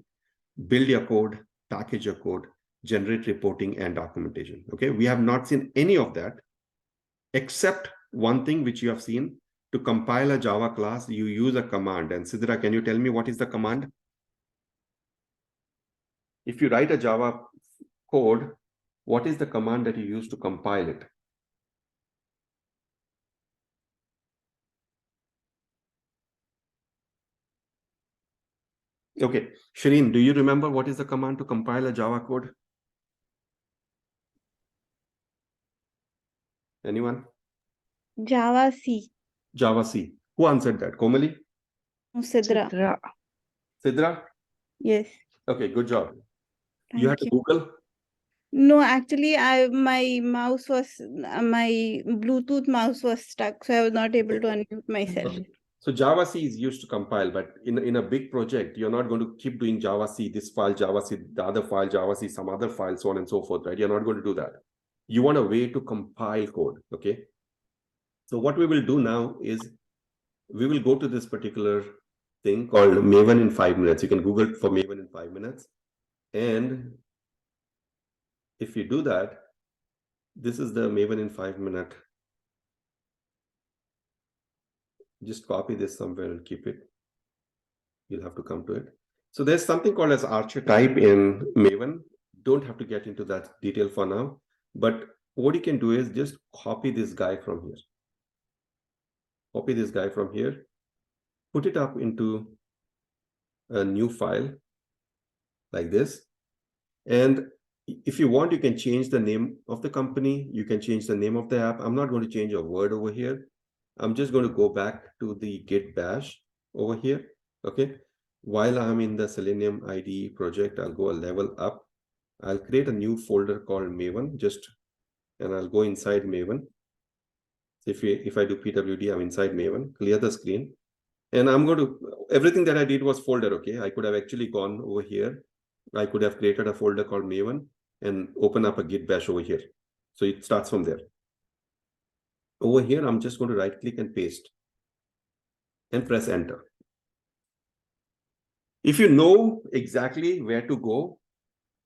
build your code, package your code, generate reporting and documentation. Okay, we have not seen any of that, except one thing which you have seen. To compile a Java class, you use a command. And Sidra, can you tell me what is the command? If you write a Java code, what is the command that you use to compile it? Okay, Shireen, do you remember what is the command to compile a Java code? Anyone? Java C. Java C. Who answered that? Komali? Sidra. Sidra. Sidra? Yes. Okay, good job. You had Thank to you. Google? No, actually, my mouse was my Bluetooth mouse was stuck, so I was not able to unmute myself. Okay. So Java C is used to compile, but in a big project, you're not going to keep doing Java C, this file Java C, the other file Java C, some other file, so on and so forth, right? You're not going to do that. You want a way to compile code, okay? So what we will do now is we will go to this particular thing called Maven in 5 minutes. You can Google for Maven in 5 minutes. And if you do that, this is the Maven in 5 minute. Just copy this somewhere and keep it. You'll have to come to it. So there's something called as archetype in Maven. Don't have to get into that detail for now. But what you can do is just copy this guy from here. Copy this guy from here. Put it up into a new file like this. And if you want, you can change the name of the company. You can change the name of the app. I'm not going to change a word over here. I'm just going to go back to the Git bash over here. Okay. While I'm in the Selenium IDE project, I'll go a level up. I'll create a new folder called Maven, and I'll go inside Maven. If I do pwd, I'm inside Maven, clear the screen. And I'm going to, everything that I did was folder, okay? I could have actually gone over here. I could have created a folder called Maven and open up a Git bash over here. So it starts from there. Over here, I'm just going to right click and paste and press enter. If you know exactly where to go,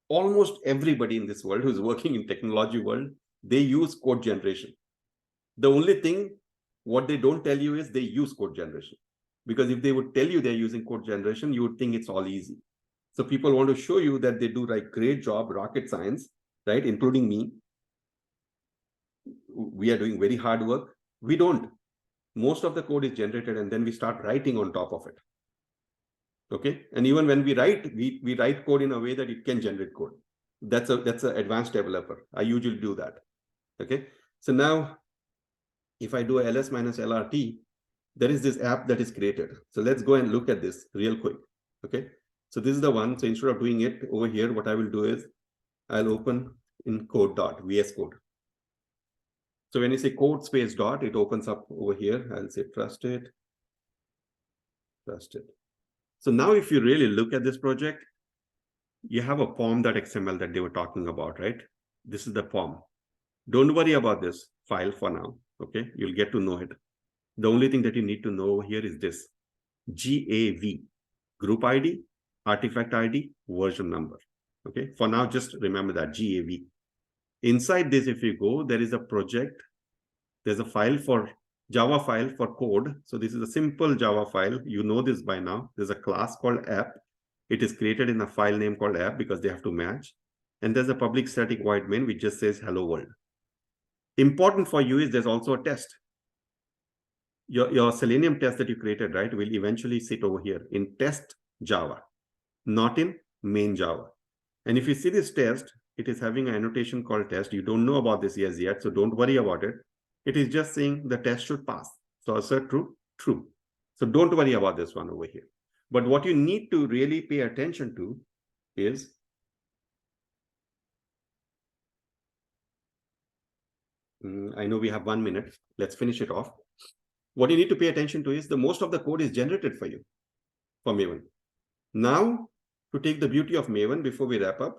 almost everybody in this world who's working in technology world, they use code generation. The only thing, what they don't tell you is they use code generation. Because if they would tell you they're using code generation, you would think it's all easy. So people want to show you that they do like great job, rocket science, right? Including me. We are doing very hard work. We don't. Most of the code is generated and then we start writing on top of it. Okay. And even when we write, we write code in a way that it can generate code. That's an advanced developer. I usually do that. Okay. So now if I do ls minus lrt, there is this app that is created. So let's go and look at this real quick. Okay. So this is the one. So instead of doing it over here, what I will do is I'll open in code.vs code. So when you say code space dot, it opens up over here. I'll say trusted. So now if you really look at this project, you have a pom.xml that they were talking about, right? This is the pom. Don't worry about this file for now. Okay. You'll get to know it. The only thing that you need to know here is this GAV, group ID, artifact ID, version number. Okay. For now, just remember that GAV. Inside this, if you go, there is a project. There's a file for Java file for code. So this is a simple Java file. You know this by now. There's a class called app. It is created in a file name called app because they have to match. And there's a public static void main which just says hello world. Important for you is there's also a test. Your Selenium test that you created, right, will eventually sit over here in test Java, not in main Java. And if you see this test, it is having an annotation called test. You don't know about this yet, so don't worry about it. It is just saying the test should pass. So assert true, true. So don't worry about this one over here. But what you need to really pay attention to is I know we have 1 minute. Let's finish it off. What you need to pay attention to is the most of the code is generated for you for Maven. Now, to take the beauty of Maven before we wrap up,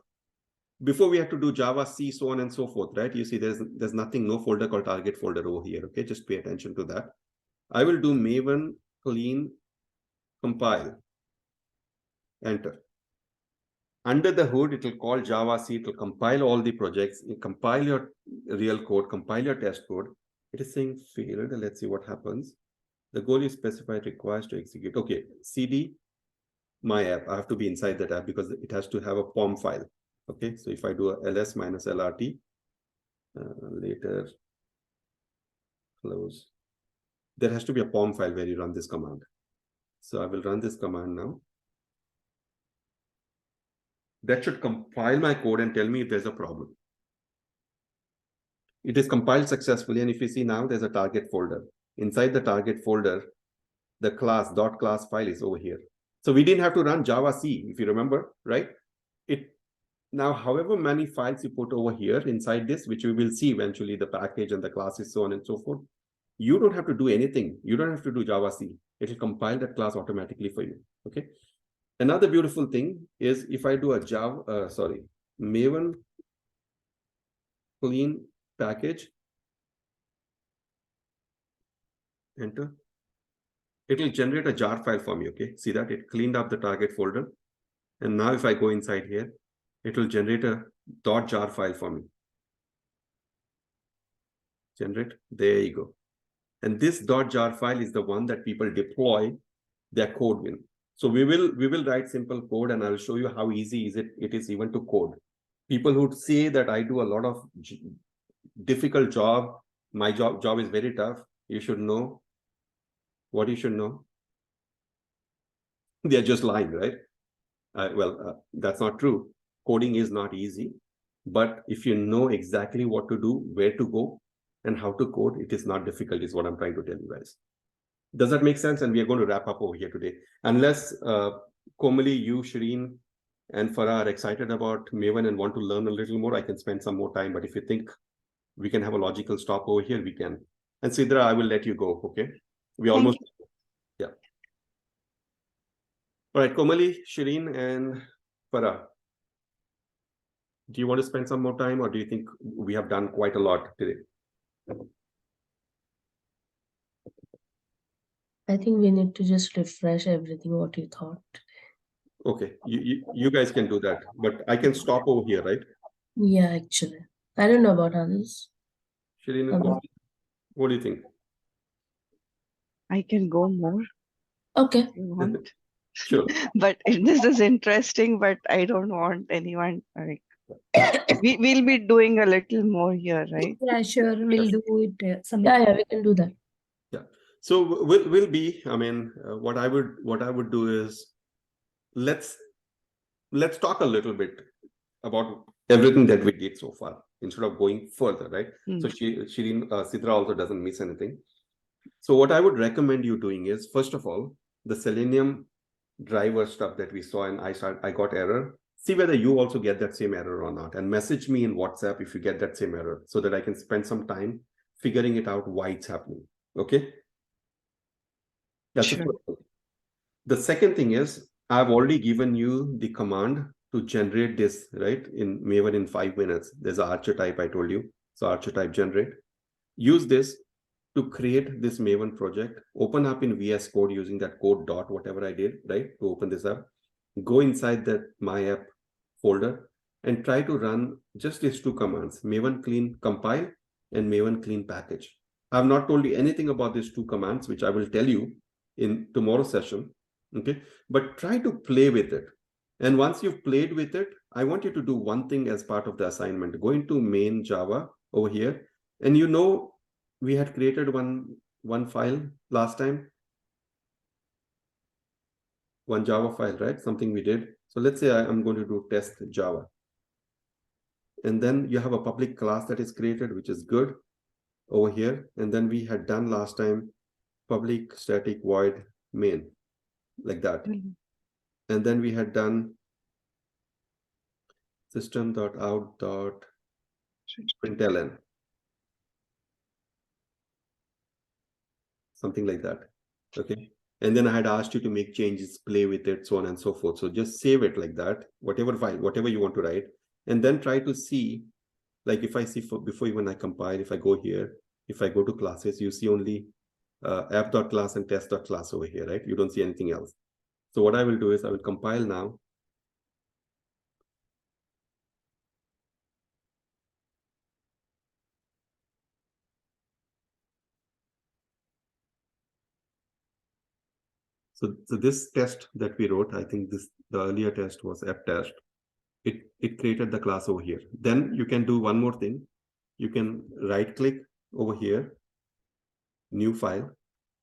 before we have to do Java, C, so on and so forth, right? You see there's nothing, no folder called target folder over here, okay? Just pay attention to that. I will do Maven clean compile, enter. Under the hood, it will call Java C, it will compile all the projects, you compile your real code, compile your test code. It is saying failed. Let's see what happens. The goal is specified requires to execute. Okay, CD, my app. I have to be inside that app because it has to have a POM file. Okay, so if I do a ls minus lrt, later close, there has to be a POM file where you run this command. So I will run this command now. That should compile my code and tell me if there's a problem. It is compiled successfully. And if you see now, there's a target folder. Inside the target folder, the class file is over here. So we didn't have to run Java C, if you remember, right? Now, however many files you put over here inside this, which we will see eventually, the package and the classes, so on and so forth, you don't have to do anything. You don't have to do Java C. It will compile that class automatically for you. Okay. Another beautiful thing is if I do a Maven clean package, enter, it will generate a jar file for me. Okay, see that it cleaned up the target folder. And now if I go inside here, it will generate a .jar file for me. Generate, there you go. And this .jar file is the one that people deploy their code in. So we will write simple code, and I will show you how easy it is even to code. People who say that I do a lot of difficult job, my job is very tough, you should know what you should know. They're just lying, right? That's not true. Coding is not easy, but if you know exactly what to do, where to go, and how to code, it is not difficult, is what I'm trying to tell you guys. Does that make sense? And we are going to wrap up over here today. Unless Komali, you, Shireen, and Farah are excited about Maven and want to learn a little more, I can spend some more time. But if you think we can have a logical stop over here, we can. And Sidra, I will let you go, okay? We almost, yeah. All right, Komali, Shireen, and Farah. Do you want to spend some more time, or do you think we have done quite a lot today? I think we need to just refresh everything what you thought. Okay, you guys can do that, but I can stop over here, right? Yeah, actually. I don't know about others. Shireen and Komali, what do you think? I can go more Okay. if you want. Sure. But this is interesting, but I don't want anyone like we'll be doing a little more here, right? Yeah, sure. We'll Yes. do it. Yeah, we can do that. Yeah. So we'll be. I mean, what I would do is let's talk a little bit about everything that we did so far. instead of going further, right? Hmm. So Sidra also doesn't miss anything. So what I would recommend you doing is, first of all, the Selenium driver stuff that we saw, and I got error. See whether you also get that same error or not, and message me in WhatsApp if you get that same error, so that I can spend some time figuring it out why it's happening. Okay. That's Sure. the first thing. The second thing is, I've already given you the command to generate this, right? In Maven in 5 minutes. There's an archer type I told you. So archer type generate. Use this to create this Maven project. Open up in VS Code using that code dot, whatever I did, right? To open this up. Go inside that my app folder and try to run just these 2 commands, Maven clean compile and Maven clean package. I've not told you anything about these 2 commands, which I will tell you in tomorrow's session. Okay, but try to play with it. And once you've played with it, I want you to do one thing as part of the assignment. Go into main Java over here, and you know we had created one file last time, one Java file, right? Something we did. So let's say I'm going to do test Java. And then you have a public class that is created, which is good over here. And then we had done last time public static void main, like that. And then we had done system.out.println, something like that. Okay. And then I had asked you to make changes, play with it, so on and so forth. So just save it like that, whatever file, whatever you want to write, and then try to see, like if I see before even I compile, if I go here, if I go to classes, you see only app.class and test.class over here, right? You don't see anything else. So what I will do is I will compile now. So this test that we wrote, I think the earlier test was app test. It created the class over here. Then you can do one more thing. You can right click over here, new file,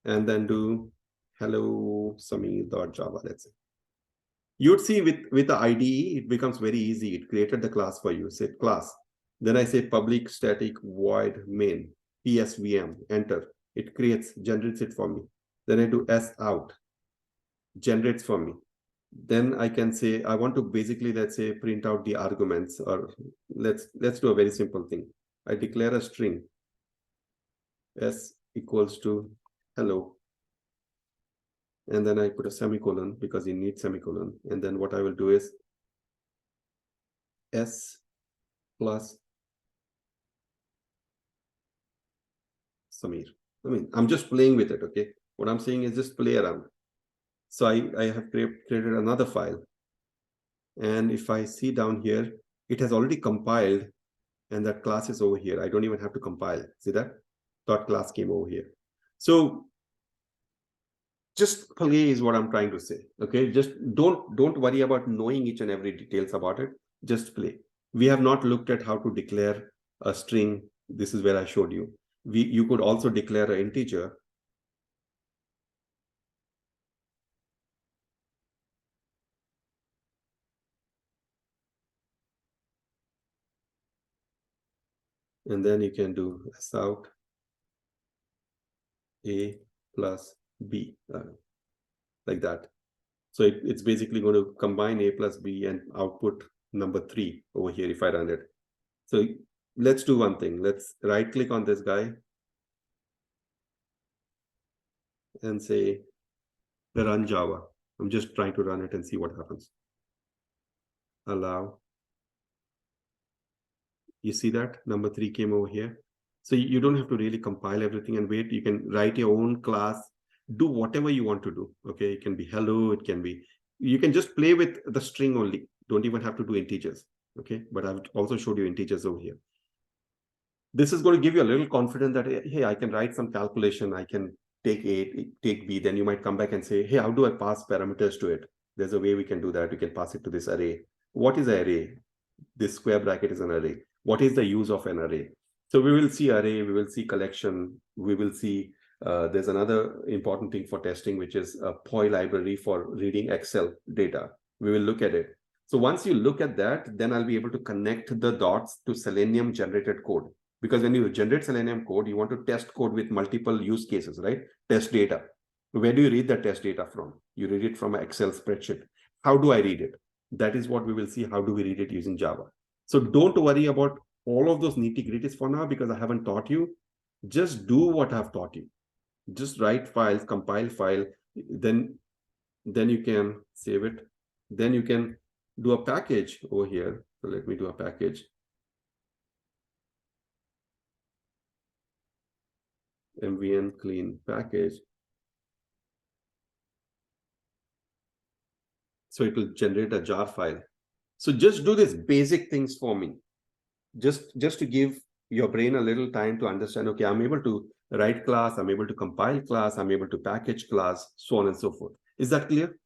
and then do hello Samir.java, let's say. You'd see with the IDE, it becomes very easy. It created the class for you. Say class. Then I say public static void main, PSVM, enter. It generates it for me. Then I do S out, generates for me. Then I can say, I want to basically, let's say, print out the arguments, or let's do a very simple thing. I declare a string, S equals to hello. And then I put a semicolon because you need semicolon. And then what I will do is S plus Samir. I mean, I'm just playing with it, okay? What I'm saying is just play around. So I have created another file. And if I see down here, it has already compiled, and that class is over here. I don't even have to compile. See that? Dot class came over here. So just play is what I'm trying to say. Okay, just don't worry about knowing each and every details about it. Just play. We have not looked at how to declare a string. This is where I showed you. You could also declare an integer. And then you can do S out A plus B, like that. So it's basically going to combine A plus B and output number 3 over here if I run it. So let's do one thing. Let's right click on this guy and say run Java. I'm just trying to run it and see what happens. Allow. You see that number 3 came over here. So you don't have to really compile everything and wait. You can write your own class, do whatever you want to do. Okay, it can be hello, it can be, you can just play with the string only. Don't even have to do integers. Okay, but I've also showed you integers over here. This is going to give you a little confidence that, hey, I can write some calculation. I can take A, take B. Then you might come back and say, hey, how do I pass parameters to it? There's a way we can do that. We can pass it to this array. What is an array? This square bracket is an array. What is the use of an array? So we will see array, we will see collection, we will see, there's another important thing for testing, which is a POI library for reading Excel data. We will look at it. So once you look at that, then I'll be able to connect the dots to Selenium generated code. Because when you generate Selenium code, you want to test code with multiple use cases, right? Test data. Where do you read the test data from? You read it from an Excel spreadsheet. How do I read it? That is what we will see. How do we read it using Java? So don't worry about all of those nitty-gritties for now, because I haven't taught you. Just do what I've taught you. Just write files, compile file, then you can save it. Then you can do a package over here. So let me do a package. MVN clean package. So it will generate a jar file. So just do these basic things for me. Just to give your brain a little time to understand, okay, I'm able to write class, I'm able to compile class, I'm able to package class, so on and so forth. Is that clear?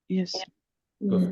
Yes. Yeah.